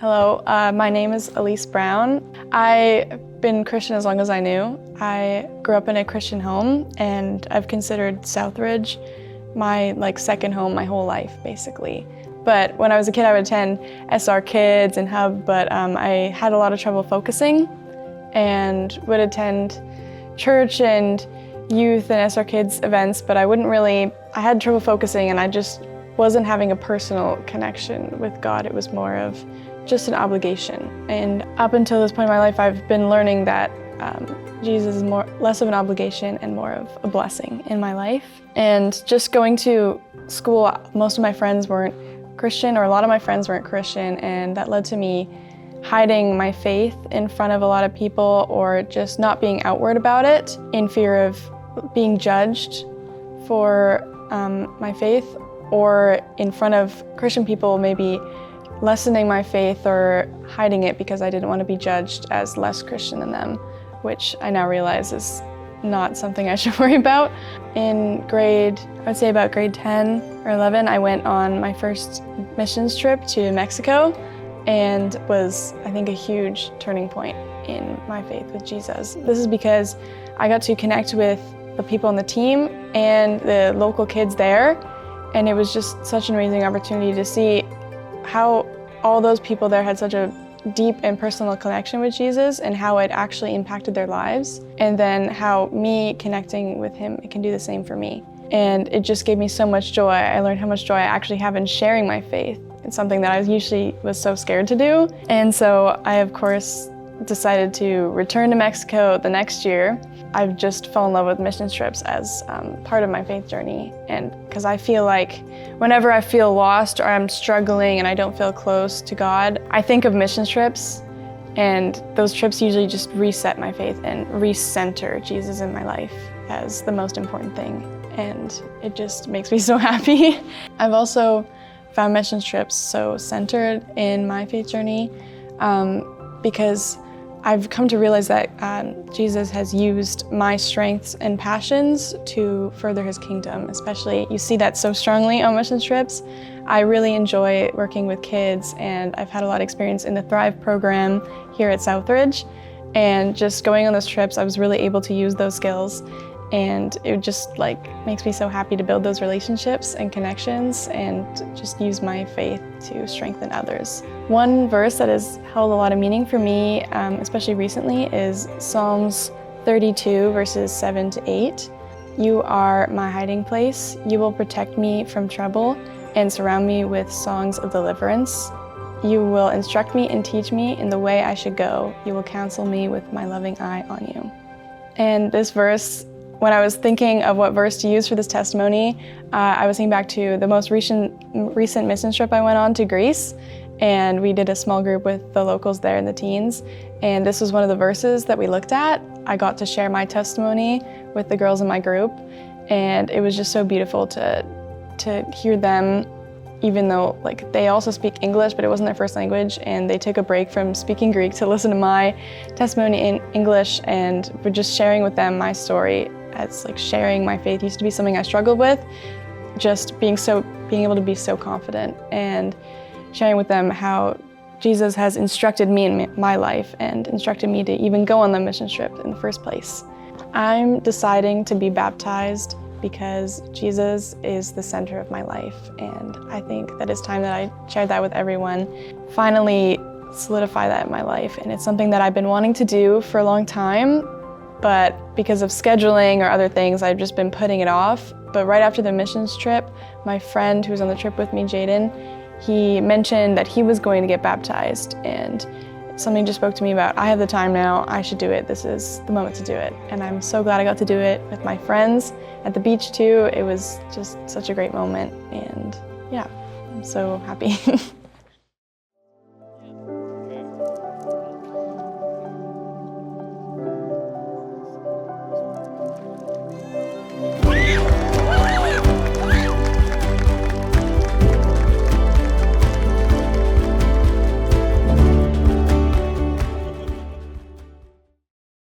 Hello, my name is Elyse Brown. I've been Christian as long as I knew. I grew up in a Christian home, and I've considered Southridge my second home my whole life, basically. But when I was a kid, I would attend SR Kids and Hub, but I had a lot of trouble focusing and would attend church and youth and SR Kids events, but I had trouble focusing, and I just wasn't having a personal connection with God. It was more of just an obligation. And up until this point in my life, I've been learning that Jesus is less of an obligation and more of a blessing in my life. And just going to school, most of my friends weren't Christian, or a lot of my friends weren't Christian, and that led to me hiding my faith in front of a lot of people, or just not being outward about it in fear of being judged for my faith, or in front of Christian people maybe lessening my faith or hiding it because I didn't want to be judged as less Christian than them, which I now realize is not something I should worry about. In I would say about grade 10 or 11, I went on my first missions trip to Mexico, and was, I think, a huge turning point in my faith with Jesus. This is because I got to connect with the people on the team and the local kids there, and it was just such an amazing opportunity to see how all those people there had such a deep and personal connection with Jesus, and how it actually impacted their lives, and then how me connecting with him, it can do the same for me. And it just gave me so much joy. I learned how much joy I actually have in sharing my faith. It's something that I usually was so scared to do. And so I, of course, decided to return to Mexico the next year. I've just fell in love with mission trips as part of my faith journey. And because I feel like whenever I feel lost or I'm struggling and I don't feel close to God, I think of mission trips, and those trips usually just reset my faith and recenter Jesus in my life as the most important thing. And it just makes me so happy. I've also found mission trips so centered in my faith journey because I've come to realize that Jesus has used my strengths and passions to further his kingdom. Especially, you see that so strongly on mission trips. I really enjoy working with kids, and I've had a lot of experience in the Thrive program here at Southridge. And just going on those trips, I was really able to use those skills. And it just makes me so happy to build those relationships and connections, and just use my faith to strengthen others. One verse that has held a lot of meaning for me, especially recently, is Psalms 32, verses 7 to 8. You are my hiding place. You will protect me from trouble and surround me with songs of deliverance. You will instruct me and teach me in the way I should go. You will counsel me with my loving eye on you. And this verse, when I was thinking of what verse to use for this testimony, I was thinking back to the most recent mission trip I went on to Greece, and we did a small group with the locals there and the teens, and this was one of the verses that we looked at. I got to share my testimony with the girls in my group, and it was just so beautiful to hear them, even though they also speak English, but it wasn't their first language, and they took a break from speaking Greek to listen to my testimony in English, and we're just sharing with them my story. As sharing my faith used to be something I struggled with, just being able to be so confident, and sharing with them how Jesus has instructed me in my life and instructed me to even go on the mission trip in the first place. I'm deciding to be baptized because Jesus is the center of my life, and I think that it's time that I shared that with everyone. Finally solidify that in my life, and it's something that I've been wanting to do for a long time, but because of scheduling or other things, I've just been putting it off. But right after the missions trip, my friend who was on the trip with me, Jaden, he mentioned that he was going to get baptized, and something just spoke to me about, I have the time now, I should do it, this is the moment to do it. And I'm so glad I got to do it with my friends at the beach too. It was just such a great moment, and yeah, I'm so happy.